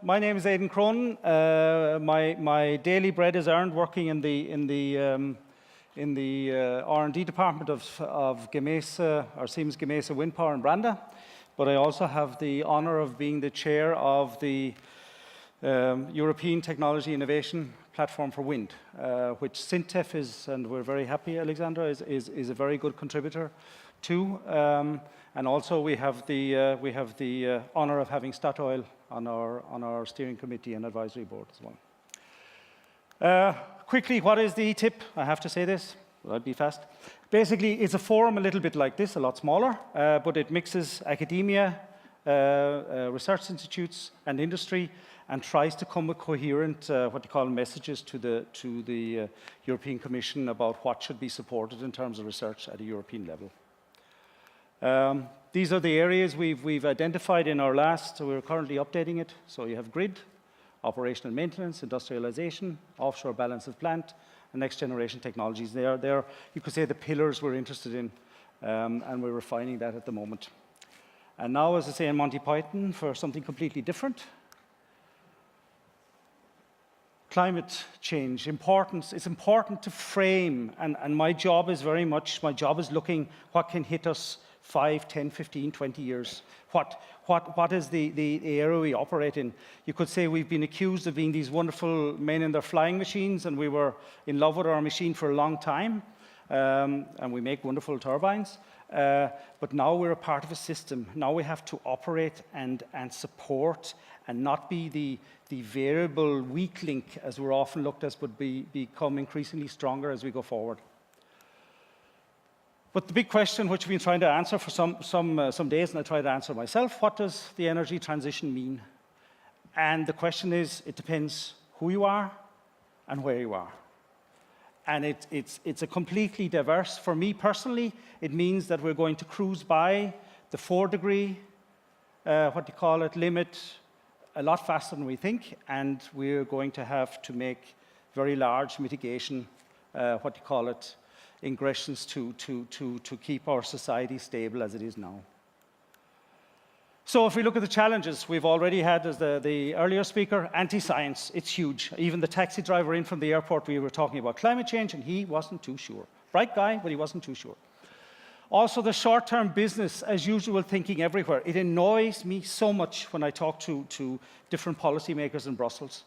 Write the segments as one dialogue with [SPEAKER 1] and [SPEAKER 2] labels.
[SPEAKER 1] my name is Aidan Cronin. My daily bread is earned working in the R&D department of Gamesa, or Siemens Gamesa Wind Power in Branda. But I also have the honor of being the chair of the European Technology Innovation Platform for Wind, which Sintef is, and we're very happy, Alexandra, is a very good contributor to. And also we have the honor of having Statoil on our steering committee and advisory board as well. Quickly, what is the ETIP? I have to say this. I'll be fast. Basically, it's a forum a little bit like this, a lot smaller, but it mixes academia, research institutes, and industry, and tries to come with coherent, what you call messages to the European Commission about what should be supported in terms of research at a European level. These are the areas we've identified in our last, so we're currently updating it. So you have grid, operational maintenance, industrialization, offshore balance of plant, and next generation technologies. They're, you could say, the pillars we're interested in, and we're refining that at the moment. And now, as I say, in Monty Python, for something completely different. Climate change, importance. It's important to frame, and my job is very much, my job is looking what can hit us 5, 10, 15, 20 years. What is the area we operate in? You could say we've been accused of being these wonderful men in their flying machines, and we were in love with our machine for a long time, and we make wonderful turbines. But now we're a part of a system. Now we have to operate and support and not be the variable weak link, as we're often looked at, but become increasingly stronger as we go forward. But the big question, which we've been trying to answer for some days, and I try to answer myself, what does the energy transition mean? And the question is, it depends who you are and where you are. And it's a completely diverse, for me personally, it means that we're going to cruise by the 4-degree, limit a lot faster than we think, and we're going to have to make very large mitigation, ingressions to keep our society stable as it is now. So if we look at the challenges we've already had, as the earlier speaker, anti-science, it's huge. Even the taxi driver in from the airport, we were talking about climate change, and he wasn't too sure. Bright guy, but he wasn't too sure. Also, the short-term business as usual thinking everywhere. It annoys me so much when I talk to different policymakers in Brussels.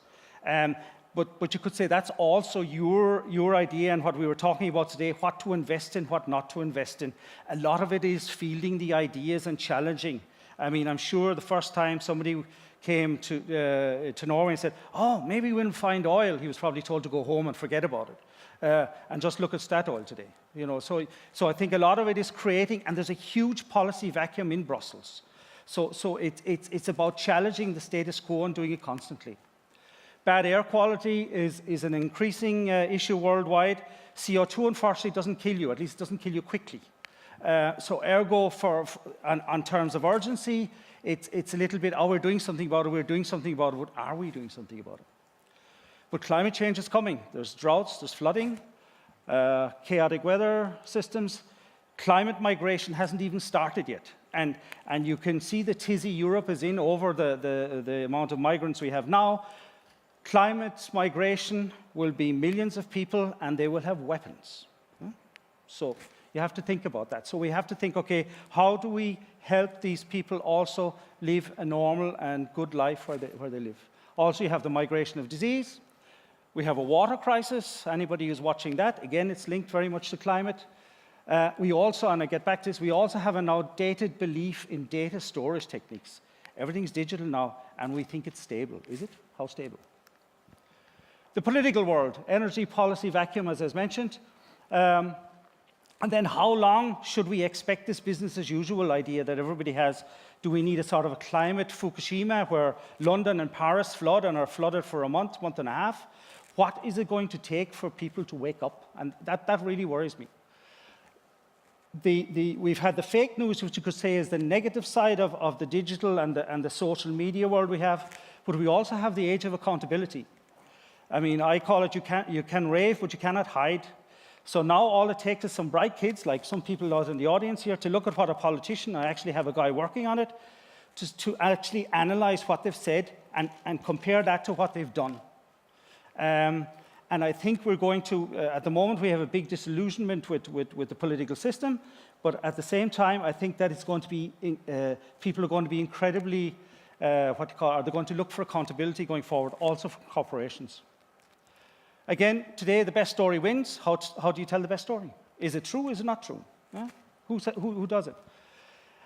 [SPEAKER 1] But you could say that's also your idea, and what we were talking about today, what to invest in, what not to invest in. A lot of it is fielding the ideas and challenging. I mean, I'm sure the first time somebody came to Norway and said, oh, maybe we'll find oil, he was probably told to go home and forget about it. And just look at Statoil today. You know, so I think a lot of it is creating, and there's a huge policy vacuum in Brussels. So it's about challenging the status quo and doing it constantly. Bad air quality is an increasing issue worldwide. CO2, unfortunately, doesn't kill you, at least it doesn't kill you quickly. So ergo, on terms of urgency, it's a little bit, oh, we're doing something about it, we're doing something about it, but are we doing something about it? But climate change is coming. There's droughts, there's flooding, chaotic weather systems. Climate migration hasn't even started yet. And you can see the tizzy Europe is in over the amount of migrants we have now. Climate migration will be millions of people, and they will have weapons. So you have to think about that. So we have to think, okay, how do we help these people also live a normal and good life where they live? Also, you have the migration of disease. We have a water crisis. Anybody who's watching that, again, it's linked very much to climate. We also, and I get back to this, we also have an outdated belief in data storage techniques. Everything's digital now, and we think it's stable. Is it? How stable? The political world, energy policy vacuum, as I mentioned. And then how long should we expect this business as usual idea that everybody has? Do we need a sort of a climate Fukushima where London and Paris flood and are flooded for a month and a half? What is it going to take for people to wake up? And that really worries me. We've had the fake news, which you could say is the negative side of the digital and the social media world we have, but we also have the age of accountability. I mean, I call it you can rave, but you cannot hide. So now all it takes is some bright kids, like some people out in the audience here, to look at what a politician, I actually have a guy working on it, to actually analyze what they've said and compare that to what they've done. And I think we're going to, at the moment, we have a big disillusionment with the political system, but at the same time, I think that it's going to be, people are going to be incredibly, they're going to look for accountability going forward, also from corporations. Again, today, the best story wins. How do you tell the best story? Is it true? Is it not true? Yeah? Who does it?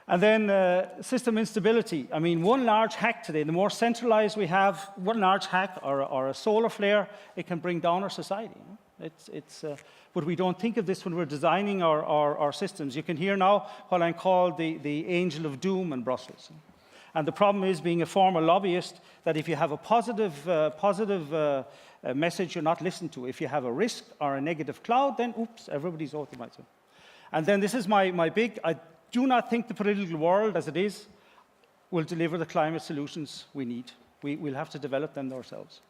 [SPEAKER 1] And then system instability. I mean, one large hack today, the more centralized we have, one large hack or a solar flare, it can bring down our society. But we don't think of this when we're designing our systems. You can hear now what I call the angel of doom in Brussels. And the problem is, being a former lobbyist, that if you have a positive message, you're not listened to. If you have a risk or a negative cloud, then oops, everybody's automated. And then this is my big, I do not think the political world as it is will deliver the climate solutions we need. We'll have to develop them ourselves.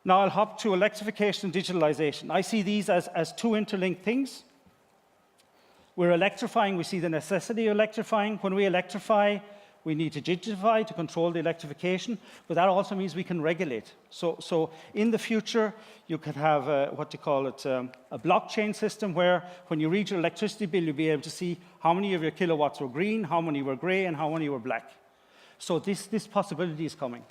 [SPEAKER 1] Now I'll hop to electrification and digitalization. I see these as two interlinked things. We're electrifying, we see the necessity of electrifying. When we electrify, we need to digitify to control the electrification, but that also means we can regulate. So in the future, you could have a blockchain system where when you read your electricity bill, you'll be able to see how many of your kilowatts were green, how many were gray, and how many were black. So this possibility is coming.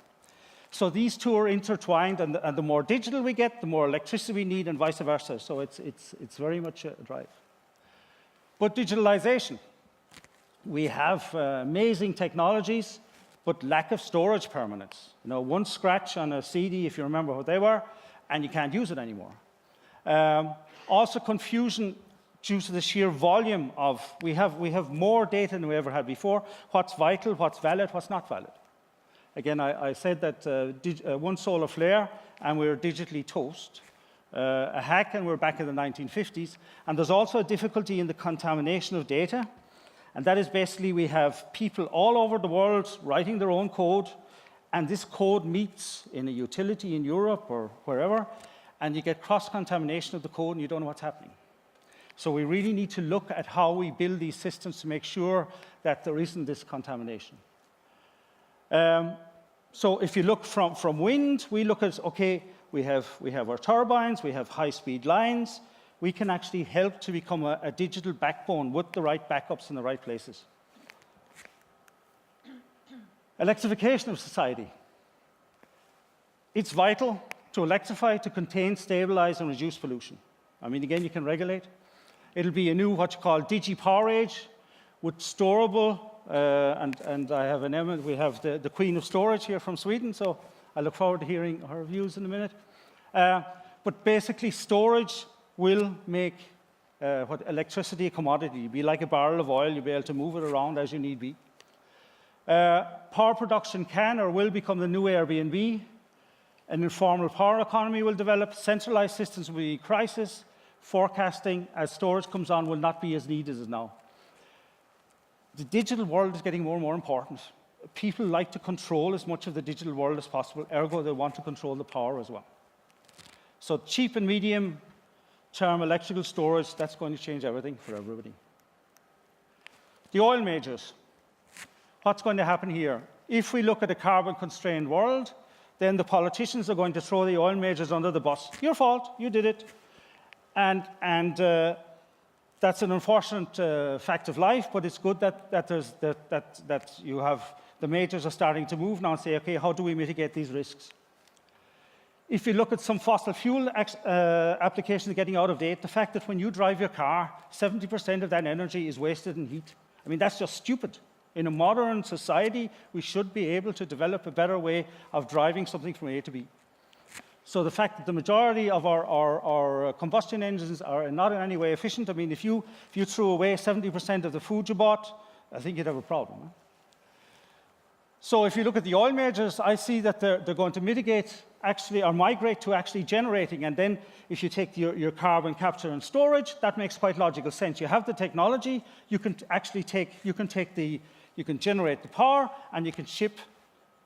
[SPEAKER 1] So these two are intertwined, and the more digital we get, the more electricity we need, and vice versa. So it's very much a drive. But digitalization. We have amazing technologies, but lack of storage permanence. You know, one scratch on a CD, if you remember what they were, and you can't use it anymore. Also confusion due to the sheer volume of, we have more data than we ever had before. What's vital, what's valid, what's not valid. Again, I said that one solar flare, and we're digitally toast. A hack, and we're back in the 1950s. And there's also a difficulty in the contamination of data. And that is basically, we have people all over the world writing their own code, and this code meets in a utility in Europe or wherever, and you get cross-contamination of the code, and you don't know what's happening. So we really need to look at how we build these systems to make sure that there isn't this contamination. So if you look from wind, we look at, okay, we have our turbines, we have high-speed lines. We can actually help to become a digital backbone with the right backups in the right places. Electrification of society. It's vital to electrify, to contain, stabilize, and reduce pollution. I mean, again, you can regulate. It'll be a new, what you call, digi-power age, with storable, and I have we have the queen of storage here from Sweden, so I look forward to hearing her views in a minute. But basically, storage will make electricity a commodity. It'll be like a barrel of oil. You'll be able to move it around as you need be. Power production can or will become the new Airbnb. An informal power economy will develop. Centralized systems will be a crisis. Forecasting, as storage comes on, will not be as needed as now. The digital world is getting more and more important. People like to control as much of the digital world as possible. Ergo, they want to control the power as well. So cheap and medium-term electrical storage, that's going to change everything for everybody. The oil majors. What's going to happen here? If we look at a carbon-constrained world, then the politicians are going to throw the oil majors under the bus. Your fault, you did it. And that's an unfortunate fact of life, but it's good that you have the majors are starting to move now and say, okay, how do we mitigate these risks? If you look at some fossil fuel applications getting out of date, the fact that when you drive your car, 70% of that energy is wasted in heat. I mean, that's just stupid. In a modern society, we should be able to develop a better way of driving something from A to B. So the fact that the majority of our combustion engines are not in any way efficient, I mean, if you threw away 70% of the food you bought, I think you'd have a problem. Huh? So if you look at the oil majors, I see that they're going to mitigate actually, or migrate to actually generating. And then if you take your carbon capture and storage, that makes quite logical sense. You have the technology, you can actually you can generate the power, and you can ship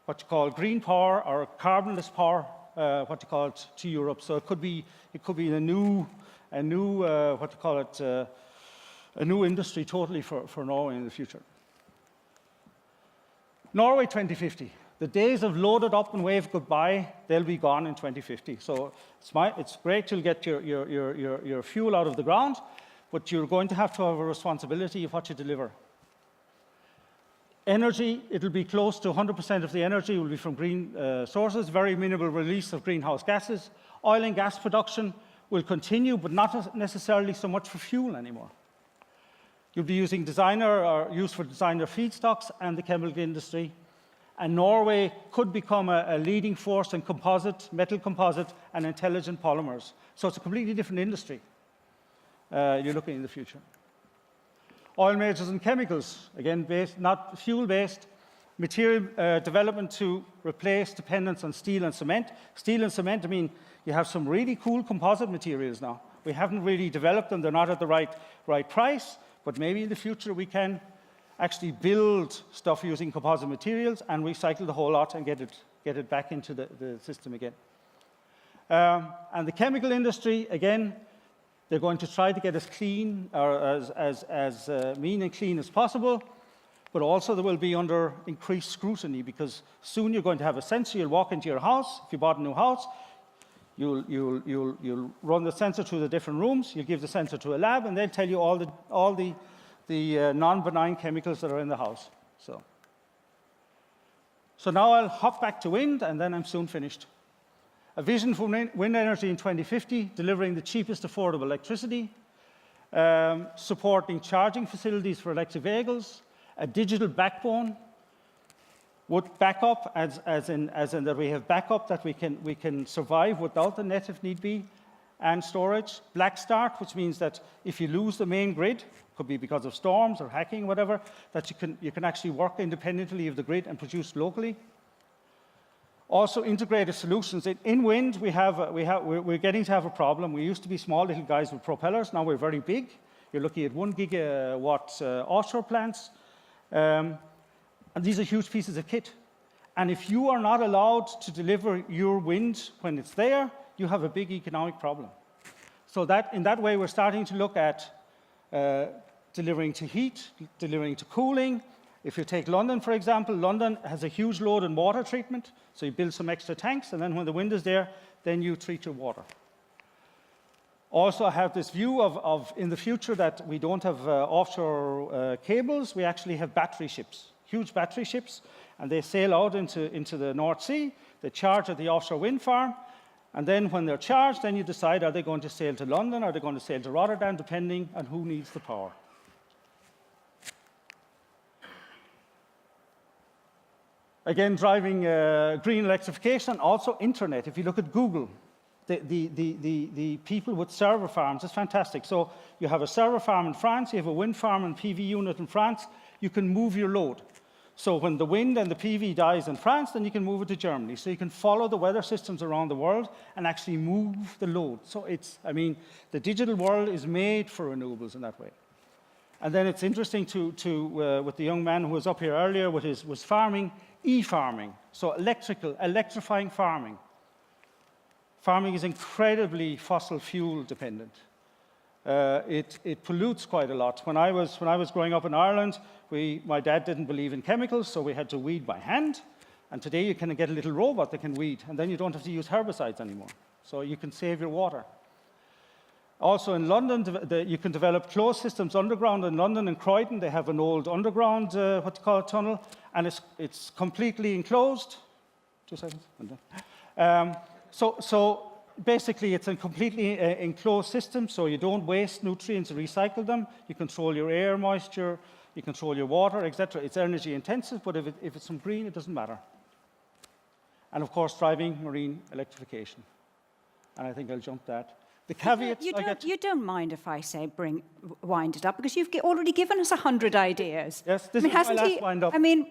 [SPEAKER 1] what you call green power or carbonless power, to Europe. So it could be a new industry totally for Norway in the future. Norway 2050. The days of loaded up and wave goodbye, they'll be gone in 2050. So it's great you'll get your fuel out of the ground, but you're going to have a responsibility of what you deliver. Energy, it'll be close to 100% of the energy will be from green sources, very minimal release of greenhouse gases. Oil and gas production will continue, but not necessarily so much for fuel anymore. You'll be using designer or used for designer feedstocks and the chemical industry. And Norway could become a leading force in metal composite and intelligent polymers. So it's a completely different industry you're looking in the future. Oil majors and chemicals, again, not fuel-based. Material development to replace dependence on steel and cement. Steel and cement, I mean, you have some really cool composite materials now. We haven't really developed them. They're not at the right price, but maybe in the future we can actually build stuff using composite materials and recycle the whole lot and get it back into the system again. And the chemical industry, again, they're going to try to get as clean or as mean and clean as possible, but also they will be under increased scrutiny because soon you're going to have a sensor. You'll walk into your house. If you bought a new house, you'll run the sensor through the different rooms. You'll give the sensor to a lab, and they'll tell you all the non-benign chemicals that are in the house. So now I'll hop back to wind, and then I'm soon finished. A vision for wind energy in 2050, delivering the cheapest affordable electricity, supporting charging facilities for electric vehicles, a digital backbone with backup, as in that we have backup that we can survive without the net if need be, and storage. Black start, which means that if you lose the main grid, could be because of storms or hacking, whatever, that you can actually work independently of the grid and produce locally. Also, integrated solutions. In wind, we're getting to have a problem. We used to be small little guys with propellers. Now we're very big. You're looking at 1 gigawatt offshore plants. And these are huge pieces of kit. And if you are not allowed to deliver your wind when it's there, you have a big economic problem. So in that way, we're starting to look at delivering to heat, delivering to cooling. If you take London, for example, London has a huge load in water treatment. So you build some extra tanks, and then when the wind is there, then you treat your water. Also, I have this view of in the future that we don't have offshore cables. We actually have battery ships, huge battery ships, and they sail out into the North Sea. They charge at the offshore wind farm, and then when they're charged, then you decide, are they going to sail to London, are they going to sail to Rotterdam, depending on who needs the power. Again, driving green electrification, also internet. If you look at Google, the people with server farms, it's fantastic. So you have a server farm in France, you have a wind farm and PV unit in France, you can move your load. So when the wind and the PV dies in France, then you can move it to Germany. So you can follow the weather systems around the world and actually move the load. So the digital world is made for renewables in that way. And then it's interesting with the young man who was up here earlier was farming, e-farming, so electrifying farming. Farming is incredibly fossil fuel dependent. It pollutes quite a lot. When I was growing up in Ireland, my dad didn't believe in chemicals, so we had to weed by hand. And today you can get a little robot that can weed, and then you don't have to use herbicides anymore. So you can save your water. Also in London, you can develop closed systems underground. In London and Croydon, they have an old underground, tunnel, and it's completely enclosed. 2 seconds. So basically, it's a completely enclosed system, so you don't waste nutrients and recycle them. You control your air moisture, you control your water, etc. It's energy intensive, but if it's from green, it doesn't matter. And of course, driving marine electrification. And I think I'll jump that. The caveats
[SPEAKER 2] you don't mind if I say wind it up, because you've already given us 100 ideas.
[SPEAKER 1] Yes, this is my last wind up.
[SPEAKER 2] I mean,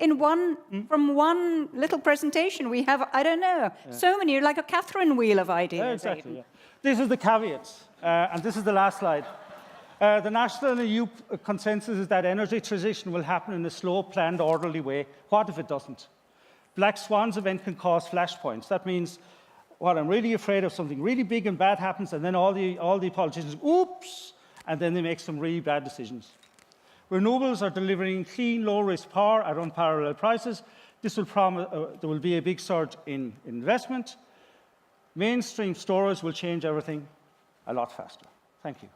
[SPEAKER 2] from one little presentation, we have, I don't know, so many, like a Catherine wheel of ideas.
[SPEAKER 1] Yeah, exactly. Yeah. This is the caveats, and this is the last slide. The national and EU consensus is that energy transition will happen in a slow, planned, orderly way. What if it doesn't? Black Swans event can cause flashpoints. That means what I'm really afraid of, something really big and bad happens, and then all the politicians, oops, and then they make some really bad decisions. Renewables are delivering clean, low-risk power at unparalleled prices. This will there will be a big surge in investment. Mainstream storage will change everything a lot faster. Thank you.